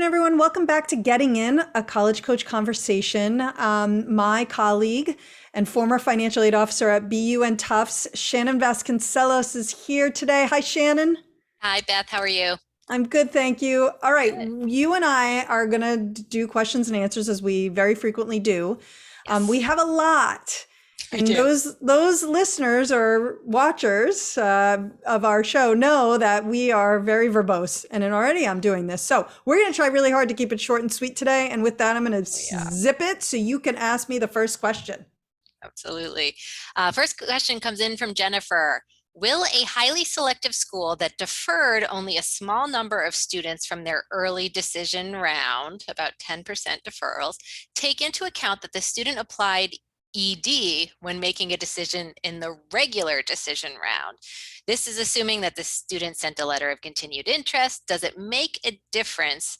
afternoon, everyone. Welcome back to Getting In, a college coach conversation. My colleague and former financial aid officer at BU and Tufts, Shannon Vasconcelos, is here today. Hi, Shannon. Hi, Beth. How are you? I'm good, thank you. All right, Good. you and I are going to do questions and answers as we very frequently do. We Yes, have a lot. we And do. those listeners or watchers of our show know that we are very verbose, and already I'm doing this. So we're going to try really hard to keep it short and sweet today. And with that, I'm going to Oh, yeah, zip it so you can ask me the first question. absolutely. First question comes in from Jennifer. Will a highly selective school that deferred only a small number of students from their early decision round, about 10% deferrals, take into account that the student applied ED when making a decision in the regular decision round? This is assuming that the student sent a letter of continued interest. Does it make a difference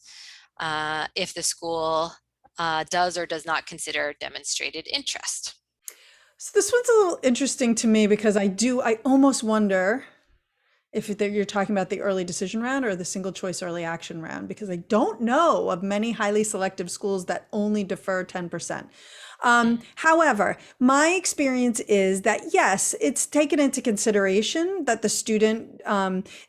if the school does or does not consider demonstrated interest? So this one's a little interesting to me because I almost wonder if you're talking about the early decision round or the single choice early action round, because I don't know of many highly selective schools that only defer 10%. However, my experience is that yes, it's taken into consideration that the student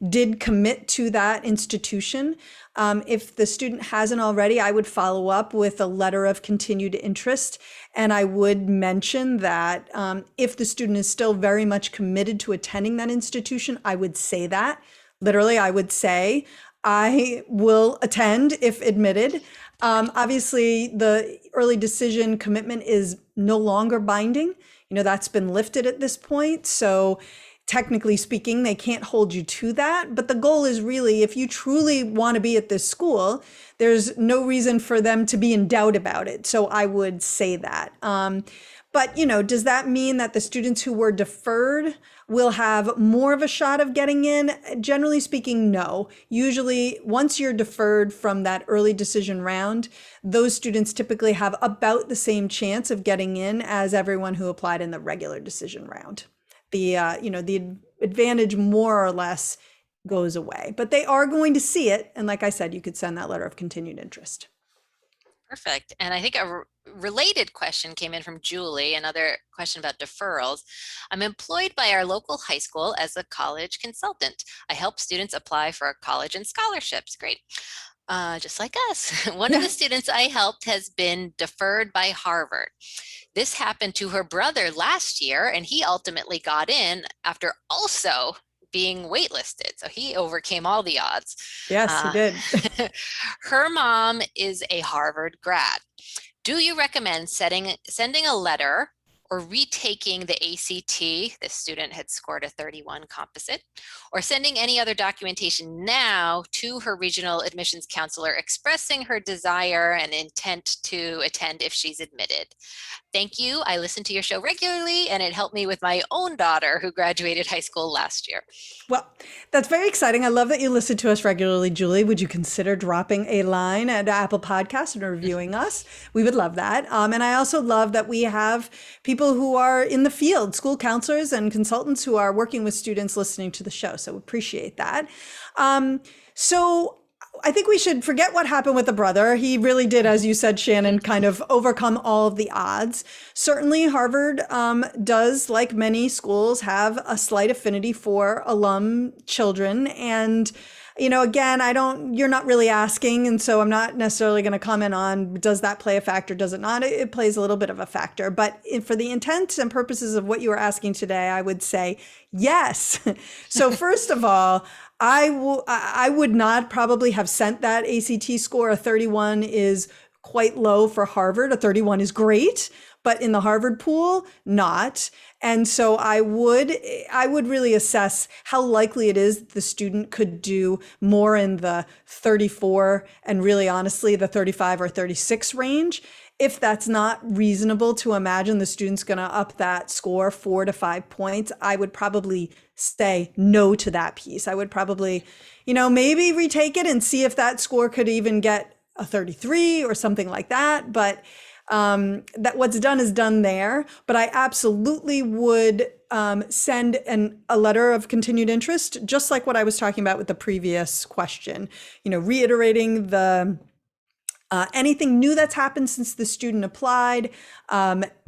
did commit to that institution. If the student hasn't already, I would follow up with a letter of continued interest. And I would mention that if the student is still very much committed to attending that institution, I would say that. Literally, I would say, I will attend if admitted. Obviously, the early decision commitment is no longer binding. That's been lifted at this point. So technically speaking, they can't hold you to that. But the goal is really, if you truly want to be at this school, there's no reason for them to be in doubt about it. So I would say that. But, does that mean that the students who were deferred will have more of a shot of getting in? Generally speaking, no. Usually, once you're deferred from that early decision round, those students typically have about the same chance of getting in as everyone who applied in the regular decision round. The advantage more or less goes away, but they are going to see it. And like I said, you could send that letter of continued interest. Perfect. And I think a related question came in from Julie, another question about deferrals. I'm employed by our local high school as a college consultant. I help students apply for a college and scholarships. Great. Just like us. One of Yeah. the students I helped has been deferred by Harvard. This happened to her brother last year, and he ultimately got in after also being waitlisted. So he overcame all the odds. Yes, he Uh, did. Her mom is a Harvard grad. Do you recommend sending a letter or retaking the ACT? The student had scored a 31 composite, or sending any other documentation now to her regional admissions counselor expressing her desire and intent to attend if she's admitted. Thank you. I listen to your show regularly, and it helped me with my own daughter who graduated high school last year. Well, that's very exciting. I love that you listen to us regularly, Julie. Would you consider dropping a line at Apple Podcasts and reviewing us? We would love that. And I also love that we have people who are in the field, school counselors and consultants who are working with students listening to the show. So appreciate that. So I think we should forget what happened with the brother. He really did, as you said, Shannon, kind of overcome all of the odds. Certainly, Harvard does, like many schools, have a slight affinity for alum children. And, again, you're not really asking. And so I'm not necessarily going to comment on, does that play a factor? Does it not? It plays a little bit of a factor. But for the intent and purposes of what you were asking today, I would say yes. So first of all, I would not probably have sent that ACT score. A 31 is quite low for Harvard. A 31 is great, but in the Harvard pool, not. And so I would really assess how likely it is the student could do more in the 34 and really honestly the 35 or 36 range. If that's not reasonable to imagine the student's going to up that score 4 to 5 points, I would probably say no to that piece. I would probably, maybe retake it and see if that score could even get a 33 or something like that. But that what's done is done there. But I absolutely would send a letter of continued interest, just like what I was talking about with the previous question, reiterating the Anything new that's happened since the student applied,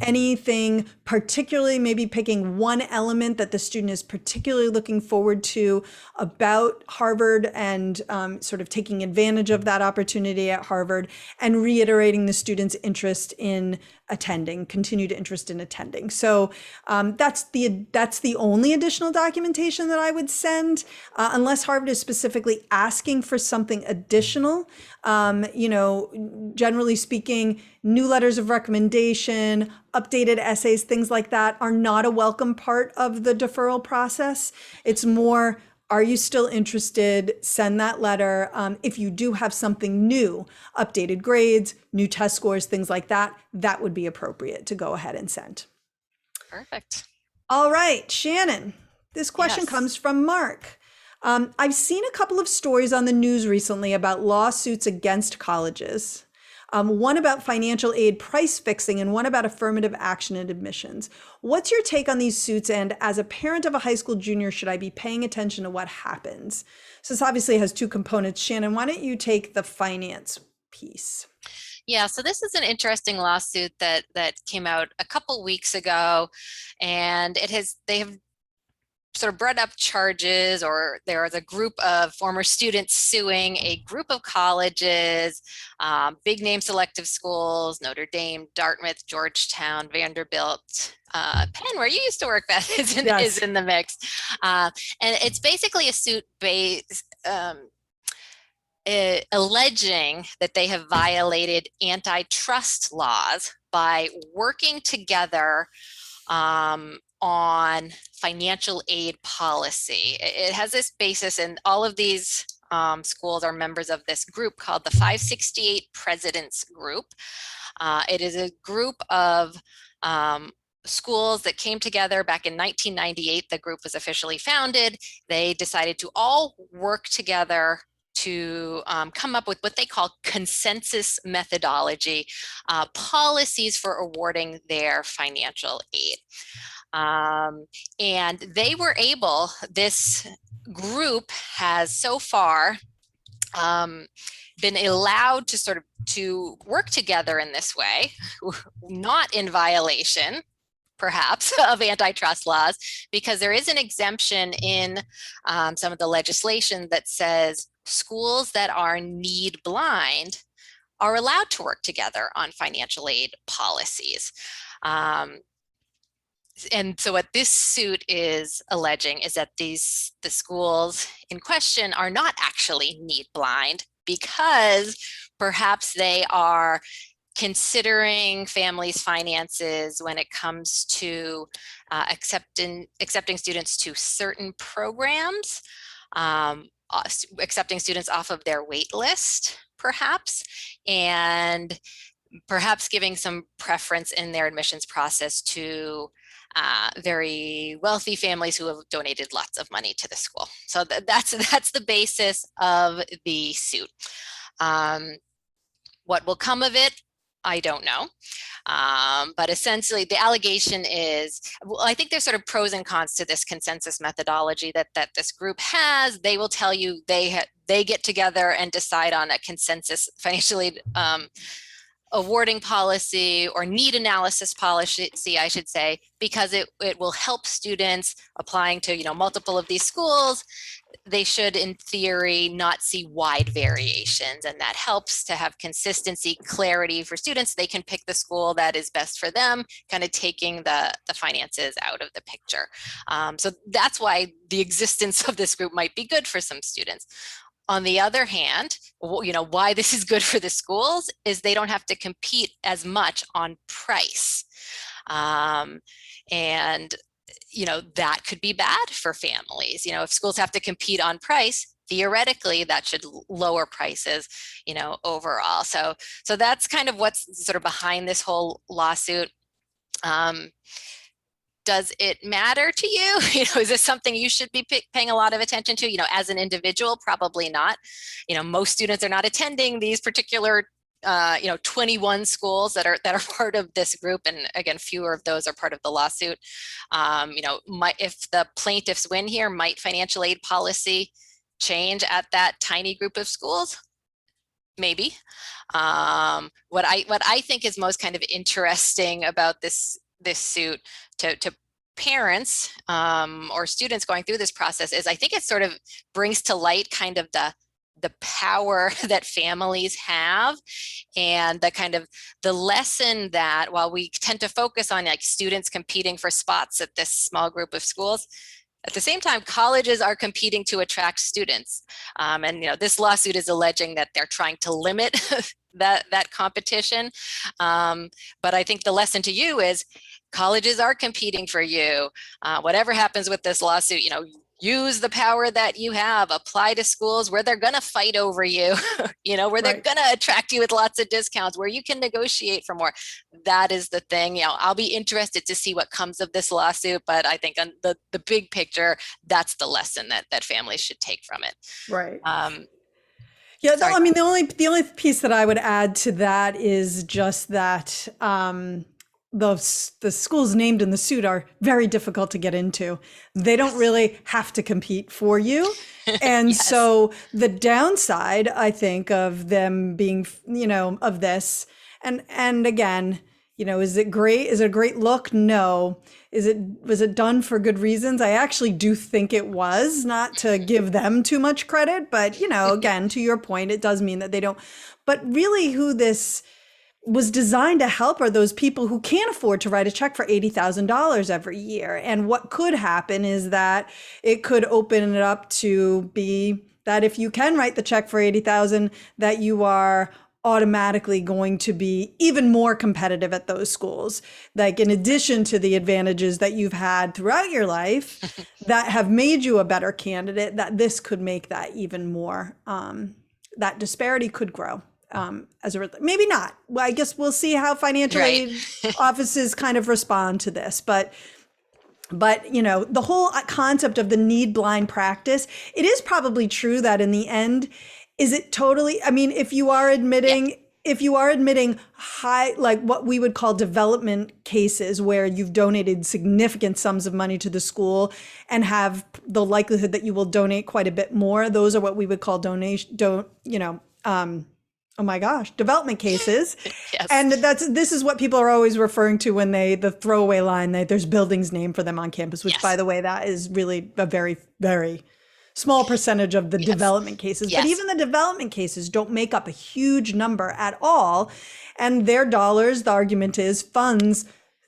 anything particularly, maybe picking one element that the student is particularly looking forward to about Harvard and sort of taking advantage of that opportunity at Harvard, and reiterating the student's interest in attending, continued interest in attending. So that's the only additional documentation that I would send, unless Harvard is specifically asking for something additional. Generally speaking, new letters of recommendation, updated essays, things like that are not a welcome part of the deferral process. It's more, are you still interested? Send that letter. If you do have something new, updated grades, new test scores, things like that, that would be appropriate to go ahead and send. Perfect. All right, Shannon, this question Yes. comes from Mark. I've seen a couple of stories on the news recently about lawsuits against colleges. One about financial aid price fixing and one about affirmative action and admissions. What's your take on these suits? And as a parent of a high school junior, should I be paying attention to what happens? So this obviously has two components. Shannon, why don't you take the finance piece? Yeah, so this is an interesting lawsuit that came out a couple weeks ago, and they have sort of brought up charges, or there is a group of former students suing a group of colleges, big name selective schools, Notre Dame, Dartmouth, Georgetown, Vanderbilt, Penn, where you used to work, Beth, is in the mix. And it's basically a suit based, alleging that they have violated antitrust laws by working together on financial aid policy. It has this basis, and all of these schools are members of this group called the 568 Presidents Group. It is a group of schools that came together back in 1998. The group was officially founded. They decided to all work together to come up with what they call consensus methodology, policies for awarding their financial aid. And they were able, this group has so far been allowed to sort of to work together in this way, not in violation perhaps of antitrust laws, because there is an exemption in some of the legislation that says schools that are need blind are allowed to work together on financial aid policies. And so what this suit is alleging is that the schools in question are not actually need blind, because perhaps they are considering families' finances when it comes to accepting students to certain programs, accepting students off of their wait list, perhaps, and perhaps giving some preference in their admissions process to very wealthy families who have donated lots of money to the school. So that's the basis of the suit. What will come of it, I don't know. But essentially the allegation is, well, I think there's sort of pros and cons to this consensus methodology that this group has. They will tell you they get together and decide on a consensus financially awarding policy, or need analysis policy, I should say, because it will help students applying to multiple of these schools. They should, in theory, not see wide variations, and that helps to have consistency, clarity for students. They can pick the school that is best for them, kind of taking the finances out of the picture. So that's why the existence of this group might be good for some students. On the other hand, why this is good for the schools is they don't have to compete as much on price. And that could be bad for families. If schools have to compete on price, theoretically that should lower prices, overall. So that's kind of what's sort of behind this whole lawsuit. Does it matter to you? Is this something you should be paying a lot of attention to? As an individual, probably not. Most students are not attending these particular 21 schools that are part of this group, and again, fewer of those are part of the lawsuit. If the plaintiffs win here, might financial aid policy change at that tiny group of schools? maybe. What I think is most kind of interesting about this suit to parents or students going through this process is I think it sort of brings to light kind of the power that families have, and the kind of the lesson that while we tend to focus on like students competing for spots at this small group of schools, at the same time, colleges are competing to attract students. And this lawsuit is alleging that they're trying to limit that competition. But I think the lesson to you is colleges are competing for you. Whatever happens with this lawsuit, use the power that you have, apply to schools where they're going to fight over you, where they're going to attract you with lots of discounts, where you can negotiate for more. That is the thing. I'll be interested to see what comes of this lawsuit, but I think on the big picture, that's the lesson that families should take from it. Right. Yeah, I mean, the only piece that I would add to that is just that the schools named in the suit are very difficult to get into. They don't really have to compete for you. And Yes. So the downside, I think, of them being, of this, and again, is it great? Is it a great look? No. Was it done for good reasons? I actually do think it was, not to give them too much credit, but again, to your point, it does mean that they don't. But really who this was designed to help are those people who can't afford to write a check for $80,000 every year. And what could happen is that it could open it up to be that if you can write the check for $80,000, that you are automatically going to be even more competitive at those schools. Like in addition to the advantages that you've had throughout your life that have made you a better candidate, that this could make that even more, that disparity could grow. Maybe not. Well, I guess we'll see how financial aid offices kind of respond to this. But the whole concept of the need blind practice, it is probably true that in the end, is it totally, I mean, if you are admitting high, like what we would call development cases where you've donated significant sums of money to the school and have the likelihood that you will donate quite a bit more, those are what we would call oh my gosh, development cases. Yes. And this is what people are always referring to when the throwaway line, there's buildings named for them on campus, which Yes. by the way, that is really a very, very small percentage of the development cases. Yes. But even the development cases don't make up a huge number at all. And their dollars, the argument is, funds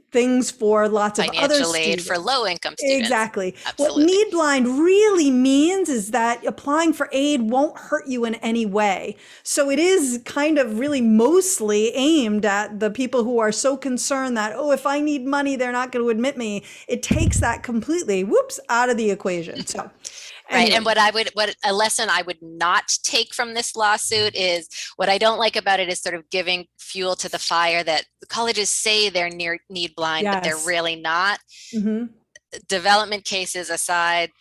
things for lots of other Financial aid students. for low-income students. Exactly. Absolutely. What need blind really means is that applying for aid won't hurt you in any way. So it is kind of really mostly aimed at the people who are so concerned that, if I need money, they're not going to admit me. It takes that completely, out of the equation. So. Right. Anyway. And what a lesson I would not take from this lawsuit is, what I don't like about it is sort of giving fuel to the fire that the colleges say they're need blind, but they're really not. Mm-hmm. Development cases aside,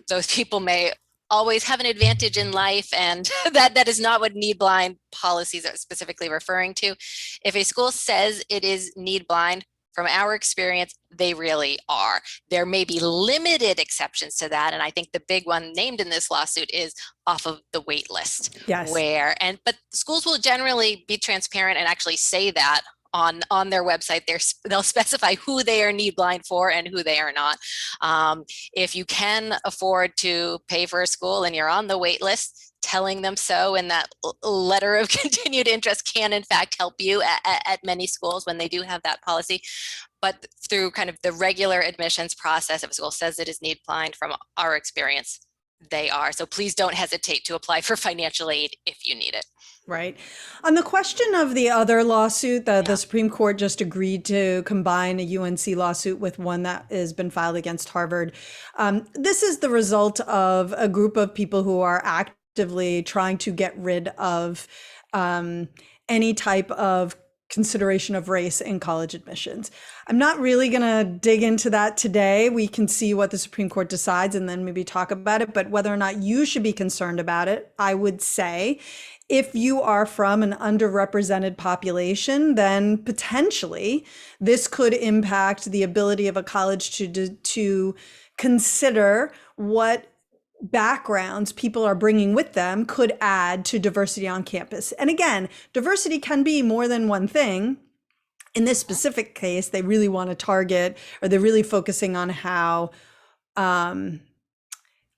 those people may always have an advantage in life, and that is not what need blind policies are specifically referring to. If a school says it is need blind, from our experience, they really are. There may be limited exceptions to that, and I think the big one named in this lawsuit is off of the wait list. Yes. But schools will generally be transparent and actually say that on their website. They'll specify who they are need blind for and who they are not. If you can afford to pay for a school and you're on the wait list, telling them so in that letter of continued interest can in fact help you at many schools when they do have that policy. But through kind of the regular admissions process, if a school says it is need blind, from our experience, they are. So please don't hesitate to apply for financial aid if you need it. Right. On the question of the other lawsuit, the Supreme Court just agreed to combine a UNC lawsuit with one that has been filed against Harvard. This is the result of a group of people who are actively trying to get rid of any type of consideration of race in college admissions. I'm not really going to dig into that today. We can see what the Supreme Court decides and then maybe talk about it. But whether or not you should be concerned about it, I would say, if you are from an underrepresented population, then potentially this could impact the ability of a college to consider what backgrounds people are bringing with them could add to diversity on campus. And again, diversity can be more than one thing. In this specific case, they really want to target, or they're really focusing on how, on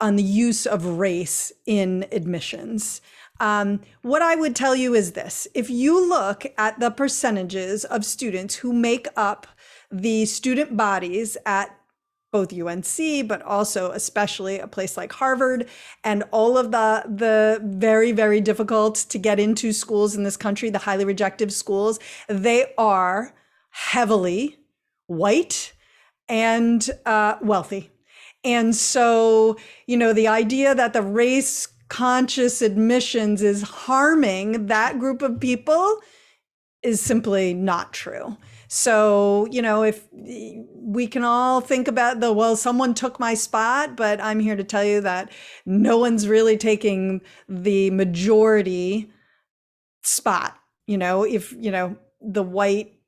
the use of race in admissions. What I would tell you is this: if you look at the percentages of students who make up the student bodies at both UNC, but also especially a place like Harvard, and all of the very, very difficult to get into schools in this country, the highly rejected schools, they are heavily white and wealthy. And so, the idea that the race conscious admissions is harming that group of people is simply not true. So, if we can all think about someone took my spot, but I'm here to tell you that no one's really taking the majority spot. If, the white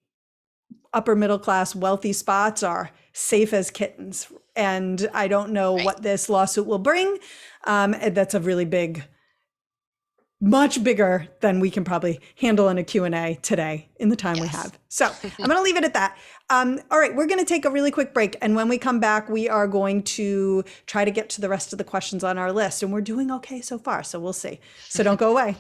upper middle class wealthy spots are safe as kittens. And I don't know what this lawsuit will bring. That's a really big, much bigger than we can probably handle in a Q&A today in the time we have. So I'm going to leave it at that. All right, we're going to take a really quick break. And when we come back, we are going to try to get to the rest of the questions on our list. And we're doing okay so far, so we'll see. So don't go away.